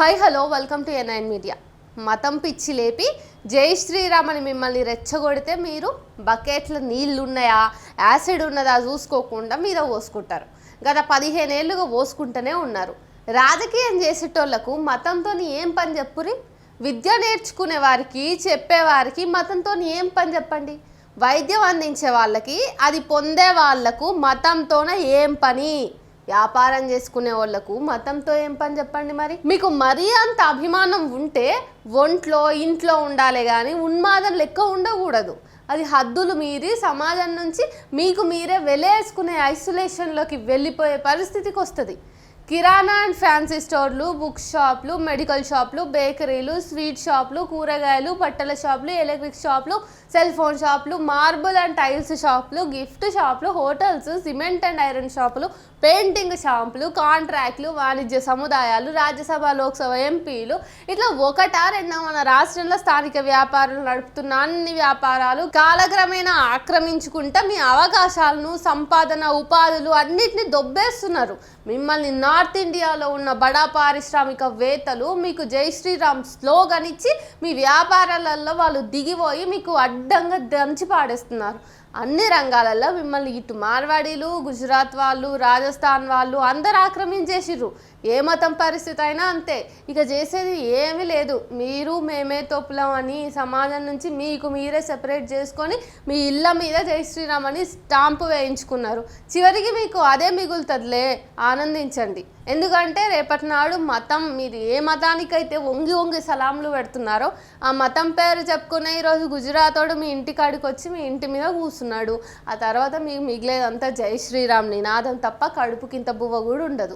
Hi hello welcome to NIN media. మతం పిచ్చి లేపి జై శ్రీరామ్ అని మిమ్మల్ని రెచ్చగొడితే మీరు బకెట్ల నీళ్ళు ఉన్నాయా యాసిడ్ ఉన్నదా చూసుకోకుండా మీద పోసుకుంటారు. గత 15 ఏళ్ళుగా పోసుకుంటూనే ఉన్నారు. రాజకీయం చేసేటోళ్లకు మతంతో ఏం పని చెప్పురి? విద్య నేర్చుకునే వారికి చెప్పేవారికి మతంతో ఏం పని చెప్పండి? వైద్యం అందించే వాళ్ళకి అది పొందే వాళ్లకు మతంతోనే ఏం పని? వ్యాపారం చేసుకునే వాళ్ళకు మతంతో ఏం పని చెప్పండి? మరి మీకు మరీ అంత అభిమానం ఉంటే ఒంట్లో ఇంట్లో ఉండాలి కానీ ఉన్మాదం లెక్క ఉండకూడదు. అది హద్దులు మీరి సమాజం నుంచి మీకు మీరే వెలేసుకునే ఐసోలేషన్లోకి వెళ్ళిపోయే పరిస్థితికి వస్తుంది. కిరాణా అండ్ ఫ్యాన్సీ స్టోర్లు, బుక్ షాప్లు, మెడికల్ షాప్లు, బేకరీలు, స్వీట్ షాప్లు, కూరగాయలు, బట్టల షాప్లు, ఎలక్ట్రిక్ షాప్లు, సెల్ ఫోన్ షాప్లు, మార్బుల్ అండ్ టైల్స్ షాప్లు, గిఫ్ట్ షాప్లు, హోటల్స్, సిమెంట్ అండ్ ఐరన్ షాపులు, పెయింటింగ్ షాపులు, కాంట్రాక్ట్లు, వాణిజ్య సముదాయాలు, రాజ్యసభ లోక్సభ ఎంపీలు, ఇట్లా ఒకటా రెండో మన రాష్ట్రంలో స్థానిక వ్యాపారులు నడుపుతున్న అన్ని వ్యాపారాలు కాలక్రమేణా ఆక్రమించుకుంటా మీ అవకాశాలను, సంపాదన, ఉపాధులు అన్నిటిని దొబ్బేస్తున్నారు. మిమ్మల్ని నార్త్ ఇండియాలో ఉన్న బడా పారిశ్రామికవేత్తలు మీకు జై శ్రీరామ్ స్లోగన్ ఇచ్చి మీ వ్యాపారాలలో వాళ్ళు దిగిపోయి మీకు అడ్డంగా దంచి పాడేస్తున్నారు. అన్ని రంగాలలో మిమ్మల్ని ఇటు మార్వాడీలు, గుజరాత్ వాళ్ళు, రాజస్థాన్ వాళ్ళు అందరు ఆక్రమించేసిర్రు. ఏ మతం పరిస్థితి అయినా అంతే. ఇక చేసేది ఏమీ లేదు. మీరు మేమే తోపులం అని సమాజం నుంచి మీకు మీరే సెపరేట్ చేసుకొని మీ ఇళ్ళ మీద జై శ్రీరామ్ అని స్టాంపు వేయించుకున్నారు. చివరికి మీకు అదే మిగులుతుందిలే, ఆనందించండి. ఎందుకంటే రేపటి నాడు మతం, మీరు ఏ మతానికైతే వంగి వంగి సలాంలు పెడుతున్నారో ఆ మతం పేరు చెప్పుకునే ఈరోజు గుజరాతోడు మీ ఇంటి కాడికి వచ్చి మీ ఇంటి మీద కూర్చున్నాడు. ఆ తర్వాత మీకు మిగిలేదంతా జై శ్రీరామ్ నినాదం తప్ప కడుపుకింత బువ్వ కూడా ఉండదు.